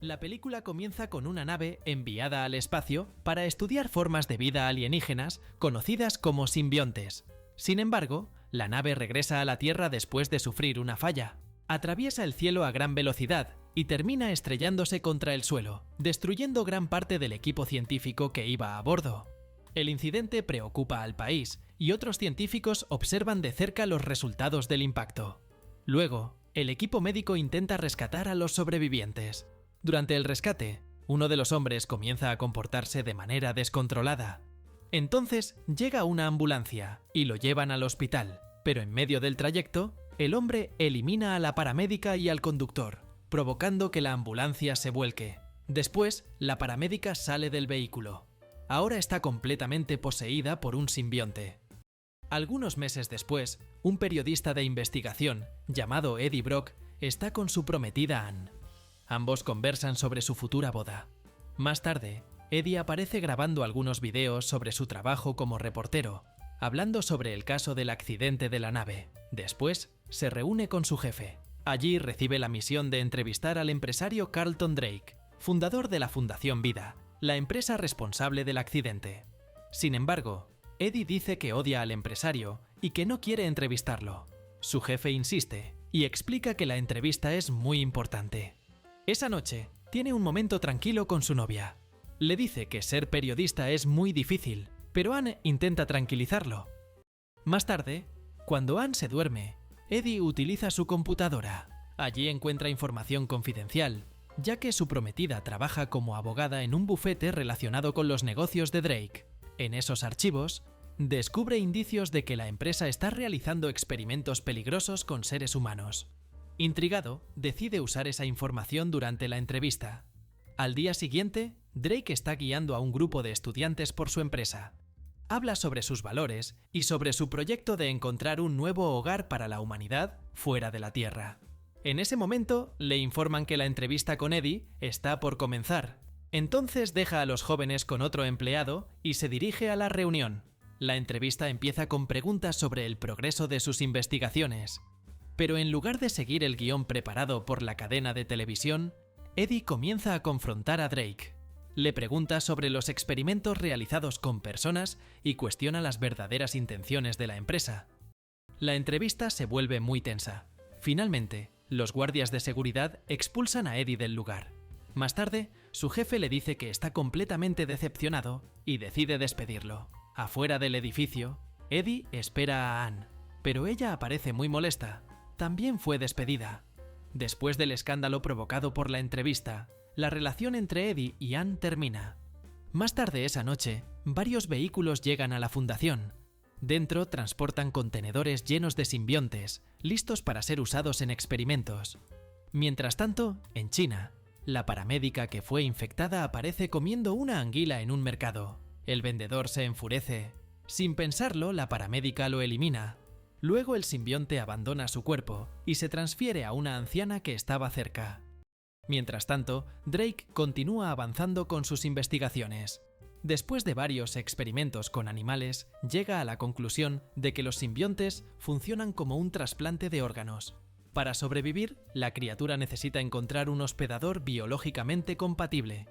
La película comienza con una nave enviada al espacio para estudiar formas de vida alienígenas conocidas como simbiontes. Sin embargo, la nave regresa a la Tierra después de sufrir una falla. Atraviesa el cielo a gran velocidad y termina estrellándose contra el suelo, destruyendo gran parte del equipo científico que iba a bordo. El incidente preocupa al país y otros científicos observan de cerca los resultados del impacto. Luego, el equipo médico intenta rescatar a los sobrevivientes. Durante el rescate, uno de los hombres comienza a comportarse de manera descontrolada. Entonces llega una ambulancia y lo llevan al hospital, pero en medio del trayecto, el hombre elimina a la paramédica y al conductor, provocando que la ambulancia se vuelque. Después, la paramédica sale del vehículo. Ahora está completamente poseída por un simbionte. Algunos meses después, un periodista de investigación, llamado Eddie Brock, está con su prometida Anne. Ambos conversan sobre su futura boda. Más tarde, Eddie aparece grabando algunos videos sobre su trabajo como reportero, hablando sobre el caso del accidente de la nave. Después, se reúne con su jefe. Allí recibe la misión de entrevistar al empresario Carlton Drake, fundador de la Fundación Vida, la empresa responsable del accidente. Sin embargo, Eddie dice que odia al empresario y que no quiere entrevistarlo. Su jefe insiste y explica que la entrevista es muy importante. Esa noche, tiene un momento tranquilo con su novia. Le dice que ser periodista es muy difícil, pero Anne intenta tranquilizarlo. Más tarde, cuando Anne se duerme, Eddie utiliza su computadora. Allí encuentra información confidencial, ya que su prometida trabaja como abogada en un bufete relacionado con los negocios de Drake. En esos archivos, descubre indicios de que la empresa está realizando experimentos peligrosos con seres humanos. Intrigado, decide usar esa información durante la entrevista. Al día siguiente, Drake está guiando a un grupo de estudiantes por su empresa. Habla sobre sus valores y sobre su proyecto de encontrar un nuevo hogar para la humanidad fuera de la Tierra. En ese momento, le informan que la entrevista con Eddie está por comenzar. Entonces deja a los jóvenes con otro empleado y se dirige a la reunión. La entrevista empieza con preguntas sobre el progreso de sus investigaciones. Pero en lugar de seguir el guión preparado por la cadena de televisión, Eddie comienza a confrontar a Drake. Le pregunta sobre los experimentos realizados con personas y cuestiona las verdaderas intenciones de la empresa. La entrevista se vuelve muy tensa. Finalmente, los guardias de seguridad expulsan a Eddie del lugar. Más tarde, su jefe le dice que está completamente decepcionado y decide despedirlo. Afuera del edificio, Eddie espera a Anne, pero ella aparece muy molesta. También fue despedida. Después del escándalo provocado por la entrevista, la relación entre Eddie y Anne termina. Más tarde esa noche, varios vehículos llegan a la fundación. Dentro transportan contenedores llenos de simbiontes, listos para ser usados en experimentos. Mientras tanto, en China, la paramédica que fue infectada aparece comiendo una anguila en un mercado. El vendedor se enfurece. Sin pensarlo, la paramédica lo elimina. Luego el simbionte abandona su cuerpo y se transfiere a una anciana que estaba cerca. Mientras tanto, Drake continúa avanzando con sus investigaciones. Después de varios experimentos con animales, llega a la conclusión de que los simbiontes funcionan como un trasplante de órganos. Para sobrevivir, la criatura necesita encontrar un hospedador biológicamente compatible.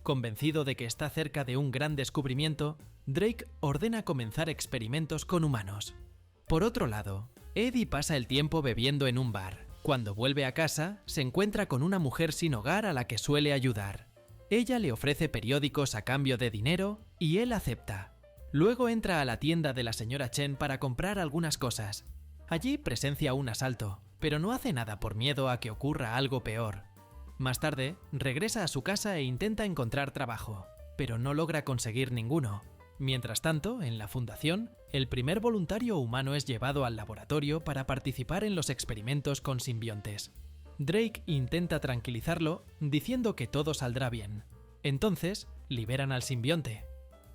Convencido de que está cerca de un gran descubrimiento, Drake ordena comenzar experimentos con humanos. Por otro lado, Eddie pasa el tiempo bebiendo en un bar. Cuando vuelve a casa, se encuentra con una mujer sin hogar a la que suele ayudar. Ella le ofrece periódicos a cambio de dinero y él acepta. Luego entra a la tienda de la señora Chen para comprar algunas cosas. Allí presencia un asalto, pero no hace nada por miedo a que ocurra algo peor. Más tarde, regresa a su casa e intenta encontrar trabajo, pero no logra conseguir ninguno. Mientras tanto, en la fundación, el primer voluntario humano es llevado al laboratorio para participar en los experimentos con simbiontes. Drake intenta tranquilizarlo diciendo que todo saldrá bien. Entonces, liberan al simbionte.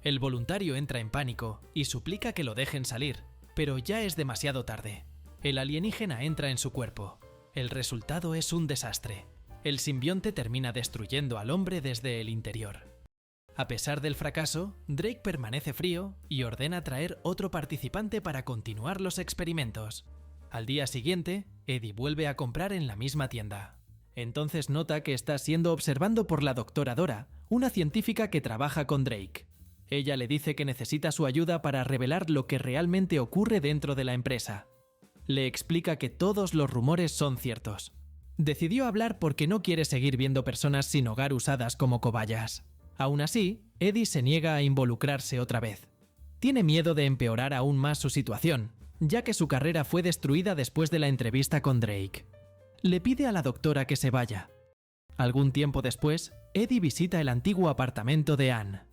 El voluntario entra en pánico y suplica que lo dejen salir, pero ya es demasiado tarde. El alienígena entra en su cuerpo. El resultado es un desastre. El simbionte termina destruyendo al hombre desde el interior. A pesar del fracaso, Drake permanece frío y ordena traer otro participante para continuar los experimentos. Al día siguiente, Eddie vuelve a comprar en la misma tienda. Entonces nota que está siendo observado por la doctora Dora, una científica que trabaja con Drake. Ella le dice que necesita su ayuda para revelar lo que realmente ocurre dentro de la empresa. Le explica que todos los rumores son ciertos. Decidió hablar porque no quiere seguir viendo personas sin hogar usadas como cobayas. Aún así, Eddie se niega a involucrarse otra vez. Tiene miedo de empeorar aún más su situación, ya que su carrera fue destruida después de la entrevista con Drake. Le pide a la doctora que se vaya. Algún tiempo después, Eddie visita el antiguo apartamento de Anne.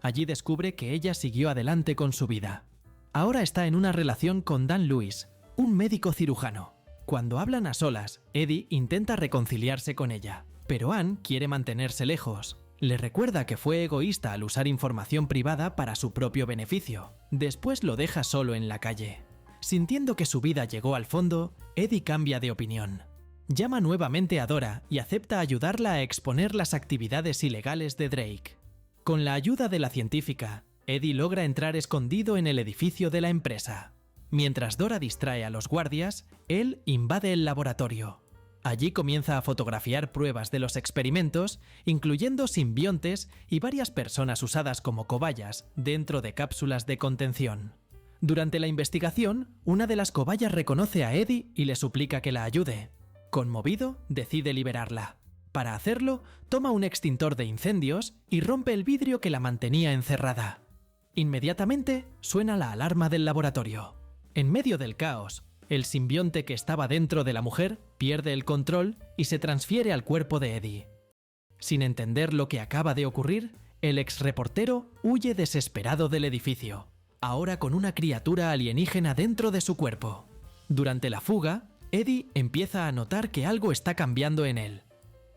Allí descubre que ella siguió adelante con su vida. Ahora está en una relación con Dan Lewis, un médico cirujano. Cuando hablan a solas, Eddie intenta reconciliarse con ella, pero Anne quiere mantenerse lejos. Le recuerda que fue egoísta al usar información privada para su propio beneficio. Después lo deja solo en la calle. Sintiendo que su vida llegó al fondo, Eddie cambia de opinión. Llama nuevamente a Dora y acepta ayudarla a exponer las actividades ilegales de Drake. Con la ayuda de la científica, Eddie logra entrar escondido en el edificio de la empresa. Mientras Dora distrae a los guardias, él invade el laboratorio. Allí comienza a fotografiar pruebas de los experimentos, incluyendo simbiontes y varias personas usadas como cobayas dentro de cápsulas de contención. Durante la investigación, una de las cobayas reconoce a Eddie y le suplica que la ayude. Conmovido, decide liberarla. Para hacerlo, toma un extintor de incendios y rompe el vidrio que la mantenía encerrada. Inmediatamente, suena la alarma del laboratorio. En medio del caos, el simbionte que estaba dentro de la mujer pierde el control y se transfiere al cuerpo de Eddie. Sin entender lo que acaba de ocurrir, el exreportero huye desesperado del edificio, ahora con una criatura alienígena dentro de su cuerpo. Durante la fuga, Eddie empieza a notar que algo está cambiando en él.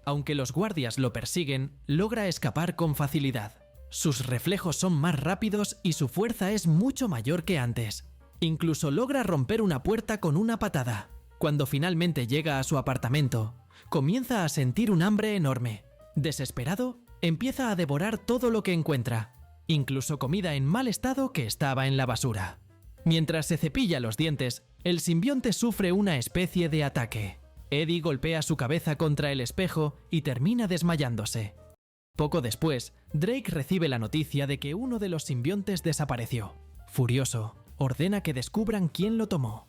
Aunque los guardias lo persiguen, logra escapar con facilidad. Sus reflejos son más rápidos y su fuerza es mucho mayor que antes. Incluso logra romper una puerta con una patada. Cuando finalmente llega a su apartamento, comienza a sentir un hambre enorme. Desesperado, empieza a devorar todo lo que encuentra, incluso comida en mal estado que estaba en la basura. Mientras se cepilla los dientes, el simbionte sufre una especie de ataque. Eddie golpea su cabeza contra el espejo y termina desmayándose. Poco después, Drake recibe la noticia de que uno de los simbiontes desapareció. Furioso, ordena que descubran quién lo tomó.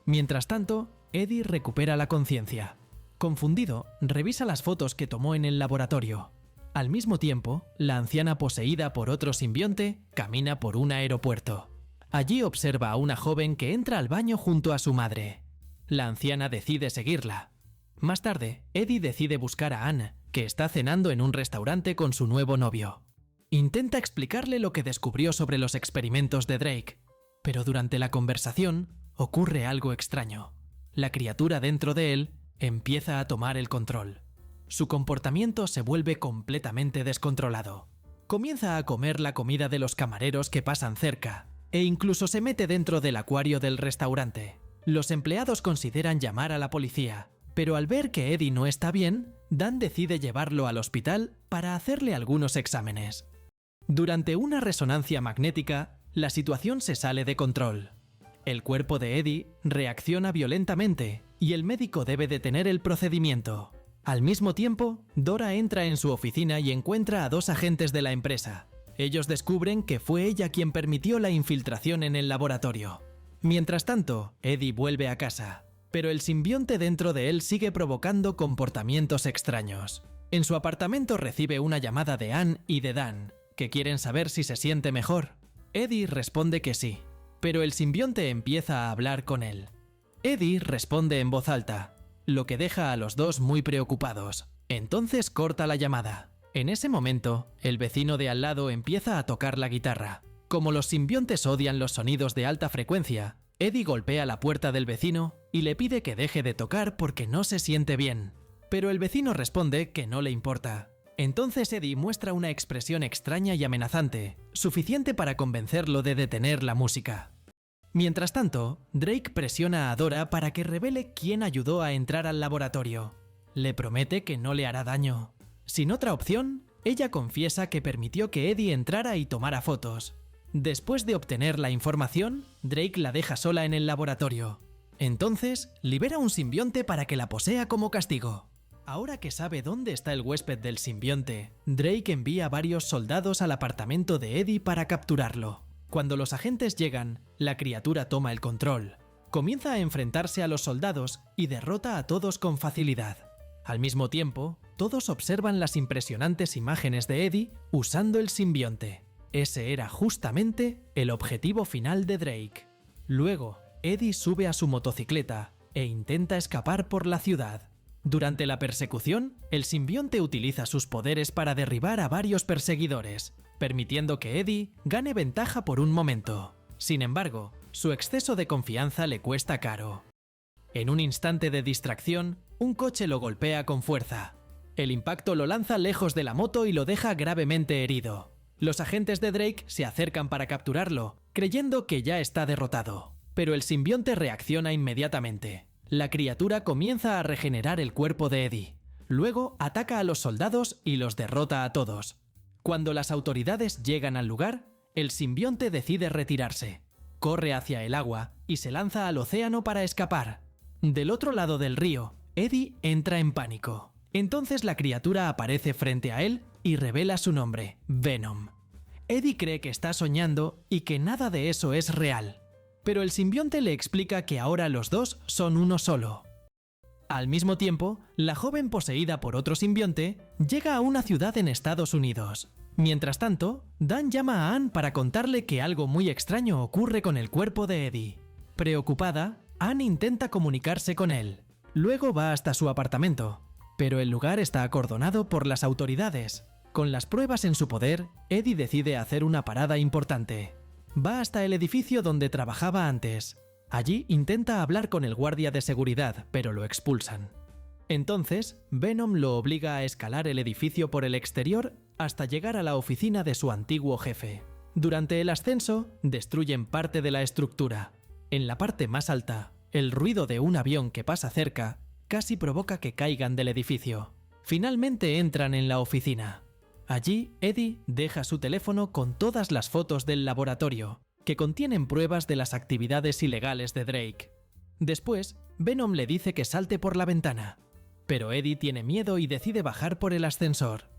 Mientras tanto, Eddie recupera la conciencia. Confundido, revisa las fotos que tomó en el laboratorio. Al mismo tiempo, la anciana poseída por otro simbionte camina por un aeropuerto. Allí observa a una joven que entra al baño junto a su madre. La anciana decide seguirla. Más tarde, Eddie decide buscar a Anne, que está cenando en un restaurante con su nuevo novio. Intenta explicarle lo que descubrió sobre los experimentos de Drake, pero durante la conversación ocurre algo extraño. La criatura dentro de él empieza a tomar el control. Su comportamiento se vuelve completamente descontrolado. Comienza a comer la comida de los camareros que pasan cerca, e incluso se mete dentro del acuario del restaurante. Los empleados consideran llamar a la policía, pero al ver que Eddie no está bien, Dan decide llevarlo al hospital para hacerle algunos exámenes. Durante una resonancia magnética, la situación se sale de control. El cuerpo de Eddie reacciona violentamente y el médico debe detener el procedimiento. Al mismo tiempo, Dora entra en su oficina y encuentra a dos agentes de la empresa. Ellos descubren que fue ella quien permitió la infiltración en el laboratorio. Mientras tanto, Eddie vuelve a casa, pero el simbionte dentro de él sigue provocando comportamientos extraños. En su apartamento recibe una llamada de Anne y de Dan, que quieren saber si se siente mejor. Eddie responde que sí, pero el simbionte empieza a hablar con él. Eddie responde en voz alta, lo que deja a los dos muy preocupados. Entonces corta la llamada. En ese momento, el vecino de al lado empieza a tocar la guitarra. Como los simbiontes odian los sonidos de alta frecuencia, Eddie golpea la puerta del vecino y le pide que deje de tocar porque no se siente bien. Pero el vecino responde que no le importa. Entonces Eddie muestra una expresión extraña y amenazante, suficiente para convencerlo de detener la música. Mientras tanto, Drake presiona a Dora para que revele quién ayudó a entrar al laboratorio. Le promete que no le hará daño. Sin otra opción, ella confiesa que permitió que Eddie entrara y tomara fotos. Después de obtener la información, Drake la deja sola en el laboratorio. Entonces, libera un simbionte para que la posea como castigo. Ahora que sabe dónde está el huésped del simbionte, Drake envía varios soldados al apartamento de Eddie para capturarlo. Cuando los agentes llegan, la criatura toma el control. Comienza a enfrentarse a los soldados y derrota a todos con facilidad. Al mismo tiempo, todos observan las impresionantes imágenes de Eddie usando el simbionte. Ese era justamente el objetivo final de Drake. Luego, Eddie sube a su motocicleta e intenta escapar por la ciudad. Durante la persecución, el simbionte utiliza sus poderes para derribar a varios perseguidores, permitiendo que Eddie gane ventaja por un momento. Sin embargo, su exceso de confianza le cuesta caro. En un instante de distracción, un coche lo golpea con fuerza. El impacto lo lanza lejos de la moto y lo deja gravemente herido. Los agentes de Drake se acercan para capturarlo, creyendo que ya está derrotado. Pero el simbionte reacciona inmediatamente. La criatura comienza a regenerar el cuerpo de Eddie. Luego ataca a los soldados y los derrota a todos. Cuando las autoridades llegan al lugar, el simbionte decide retirarse. Corre hacia el agua y se lanza al océano para escapar. Del otro lado del río, Eddie entra en pánico. Entonces la criatura aparece frente a él y revela su nombre, Venom. Eddie cree que está soñando y que nada de eso es real. Pero el simbionte le explica que ahora los dos son uno solo. Al mismo tiempo, la joven poseída por otro simbionte llega a una ciudad en Estados Unidos. Mientras tanto, Dan llama a Anne para contarle que algo muy extraño ocurre con el cuerpo de Eddie. Preocupada, Anne intenta comunicarse con él. Luego va hasta su apartamento, pero el lugar está acordonado por las autoridades. Con las pruebas en su poder, Eddie decide hacer una parada importante. Va hasta el edificio donde trabajaba antes. Allí intenta hablar con el guardia de seguridad, pero lo expulsan. Entonces, Venom lo obliga a escalar el edificio por el exterior hasta llegar a la oficina de su antiguo jefe. Durante el ascenso, destruyen parte de la estructura. En la parte más alta, el ruido de un avión que pasa cerca casi provoca que caigan del edificio. Finalmente entran en la oficina. Allí, Eddie deja su teléfono con todas las fotos del laboratorio, que contienen pruebas de las actividades ilegales de Drake. Después, Venom le dice que salte por la ventana, pero Eddie tiene miedo y decide bajar por el ascensor.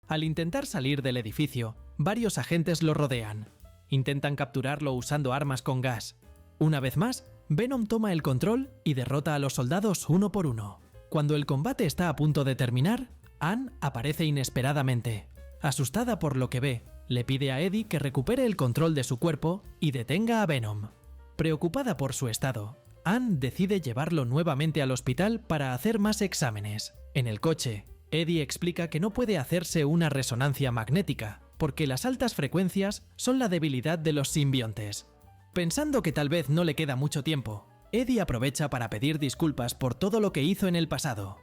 Al intentar salir del edificio, varios agentes lo rodean. Intentan capturarlo usando armas con gas. Una vez más, Venom toma el control y derrota a los soldados uno por uno. Cuando el combate está a punto de terminar, Anne aparece inesperadamente. Asustada por lo que ve, le pide a Eddie que recupere el control de su cuerpo y detenga a Venom. Preocupada por su estado, Anne decide llevarlo nuevamente al hospital para hacer más exámenes. En el coche, Eddie explica que no puede hacerse una resonancia magnética, porque las altas frecuencias son la debilidad de los simbiontes. Pensando que tal vez no le queda mucho tiempo, Eddie aprovecha para pedir disculpas por todo lo que hizo en el pasado.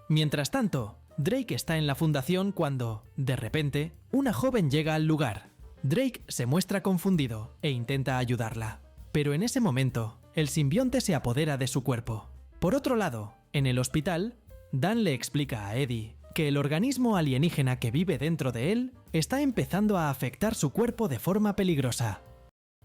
Mientras tanto, Drake está en la fundación cuando, de repente, una joven llega al lugar. Drake se muestra confundido e intenta ayudarla. Pero en ese momento, el simbionte se apodera de su cuerpo. Por otro lado, en el hospital, Dan le explica a Eddie que el organismo alienígena que vive dentro de él está empezando a afectar su cuerpo de forma peligrosa.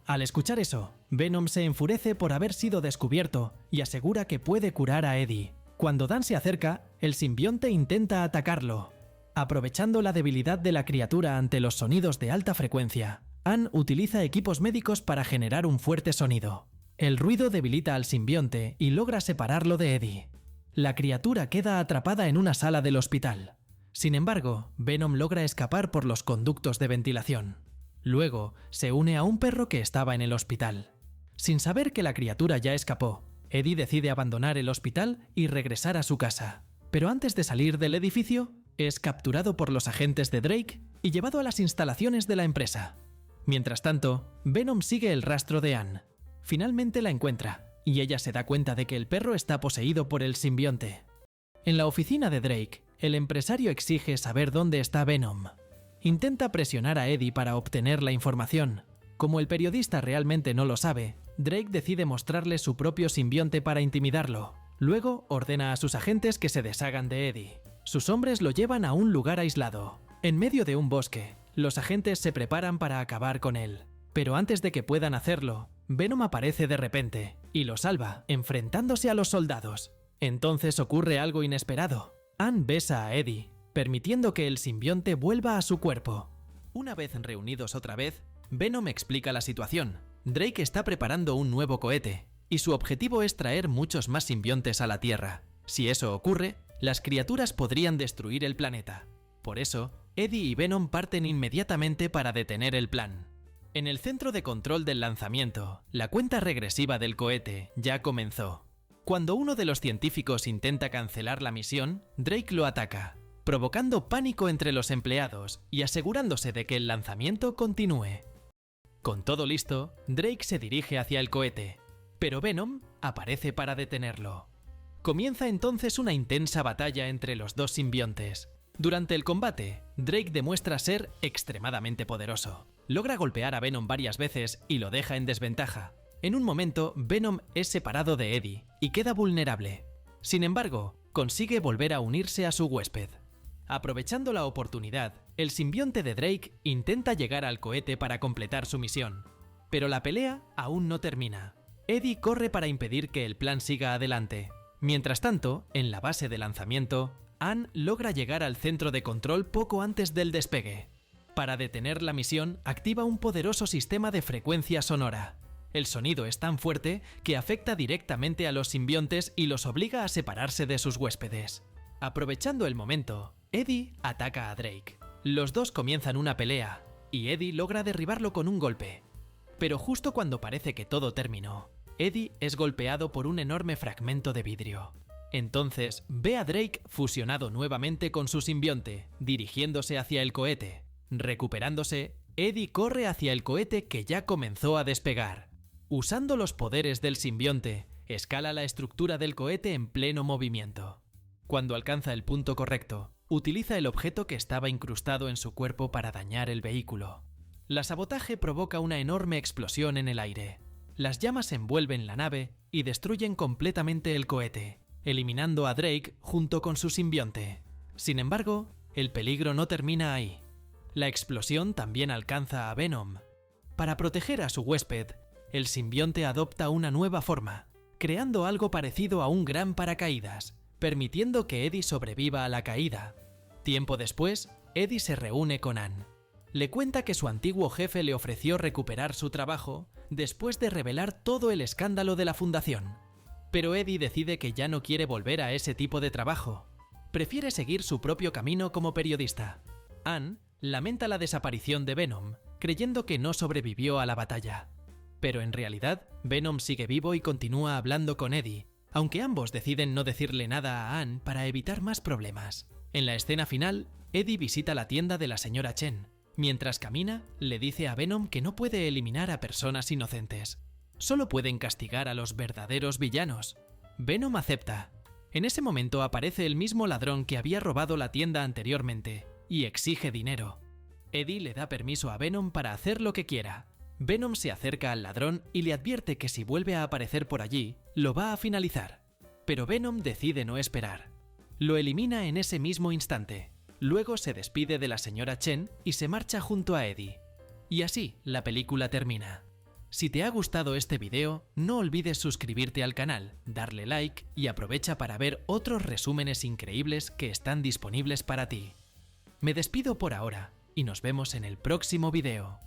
Al escuchar eso, Venom se enfurece por haber sido descubierto y asegura que puede curar a Eddie. Cuando Dan se acerca, el simbionte intenta atacarlo. Aprovechando la debilidad de la criatura ante los sonidos de alta frecuencia, Anne utiliza equipos médicos para generar un fuerte sonido. El ruido debilita al simbionte y logra separarlo de Eddie. La criatura queda atrapada en una sala del hospital. Sin embargo, Venom logra escapar por los conductos de ventilación. Luego, se une a un perro que estaba en el hospital. Sin saber que la criatura ya escapó, Eddie decide abandonar el hospital y regresar a su casa. Pero antes de salir del edificio, es capturado por los agentes de Drake y llevado a las instalaciones de la empresa. Mientras tanto, Venom sigue el rastro de Anne. Finalmente la encuentra, y ella se da cuenta de que el perro está poseído por el simbionte. En la oficina de Drake, el empresario exige saber dónde está Venom. Intenta presionar a Eddie para obtener la información. Como el periodista realmente no lo sabe, Drake decide mostrarle su propio simbionte para intimidarlo. Luego ordena a sus agentes que se deshagan de Eddie. Sus hombres lo llevan a un lugar aislado. En medio de un bosque, los agentes se preparan para acabar con él. Pero antes de que puedan hacerlo, Venom aparece de repente y lo salva, enfrentándose a los soldados. Entonces ocurre algo inesperado. Ann besa a Eddie, permitiendo que el simbionte vuelva a su cuerpo. Una vez reunidos otra vez, Venom explica la situación. Drake está preparando un nuevo cohete, y su objetivo es traer muchos más simbiontes a la Tierra. Si eso ocurre, las criaturas podrían destruir el planeta. Por eso, Eddie y Venom parten inmediatamente para detener el plan. En el centro de control del lanzamiento, la cuenta regresiva del cohete ya comenzó. Cuando uno de los científicos intenta cancelar la misión, Drake lo ataca, provocando pánico entre los empleados y asegurándose de que el lanzamiento continúe. Con todo listo, Drake se dirige hacia el cohete, pero Venom aparece para detenerlo. Comienza entonces una intensa batalla entre los dos simbiontes. Durante el combate, Drake demuestra ser extremadamente poderoso. Logra golpear a Venom varias veces y lo deja en desventaja. En un momento, Venom es separado de Eddie y queda vulnerable. Sin embargo, consigue volver a unirse a su huésped. Aprovechando la oportunidad, el simbionte de Drake intenta llegar al cohete para completar su misión. Pero la pelea aún no termina. Eddie corre para impedir que el plan siga adelante. Mientras tanto, en la base de lanzamiento, Ann logra llegar al centro de control poco antes del despegue. Para detener la misión, activa un poderoso sistema de frecuencia sonora. El sonido es tan fuerte que afecta directamente a los simbiontes y los obliga a separarse de sus huéspedes. Aprovechando el momento, Eddie ataca a Drake. Los dos comienzan una pelea, y Eddie logra derribarlo con un golpe. Pero justo cuando parece que todo terminó, Eddie es golpeado por un enorme fragmento de vidrio. Entonces ve a Drake fusionado nuevamente con su simbionte, dirigiéndose hacia el cohete. Recuperándose, Eddie corre hacia el cohete que ya comenzó a despegar. Usando los poderes del simbionte, escala la estructura del cohete en pleno movimiento. Cuando alcanza el punto correcto, utiliza el objeto que estaba incrustado en su cuerpo para dañar el vehículo. La sabotaje provoca una enorme explosión en el aire. Las llamas envuelven la nave y destruyen completamente el cohete, eliminando a Drake junto con su simbionte. Sin embargo, el peligro no termina ahí. La explosión también alcanza a Venom. Para proteger a su huésped, el simbionte adopta una nueva forma, creando algo parecido a un gran paracaídas, permitiendo que Eddie sobreviva a la caída. Tiempo después, Eddie se reúne con Ann. Le cuenta que su antiguo jefe le ofreció recuperar su trabajo después de revelar todo el escándalo de la fundación. Pero Eddie decide que ya no quiere volver a ese tipo de trabajo. Prefiere seguir su propio camino como periodista. Ann lamenta la desaparición de Venom, creyendo que no sobrevivió a la batalla. Pero en realidad, Venom sigue vivo y continúa hablando con Eddie, aunque ambos deciden no decirle nada a Ann para evitar más problemas. En la escena final, Eddie visita la tienda de la señora Chen. Mientras camina, le dice a Venom que no puede eliminar a personas inocentes. Solo pueden castigar a los verdaderos villanos. Venom acepta. En ese momento aparece el mismo ladrón que había robado la tienda anteriormente y exige dinero. Eddie le da permiso a Venom para hacer lo que quiera. Venom se acerca al ladrón y le advierte que si vuelve a aparecer por allí, lo va a finalizar. Pero Venom decide no esperar. Lo elimina en ese mismo instante. Luego se despide de la señora Chen y se marcha junto a Eddie. Y así, la película termina. Si te ha gustado este video, no olvides suscribirte al canal, darle like y aprovecha para ver otros resúmenes increíbles que están disponibles para ti. Me despido por ahora y nos vemos en el próximo video.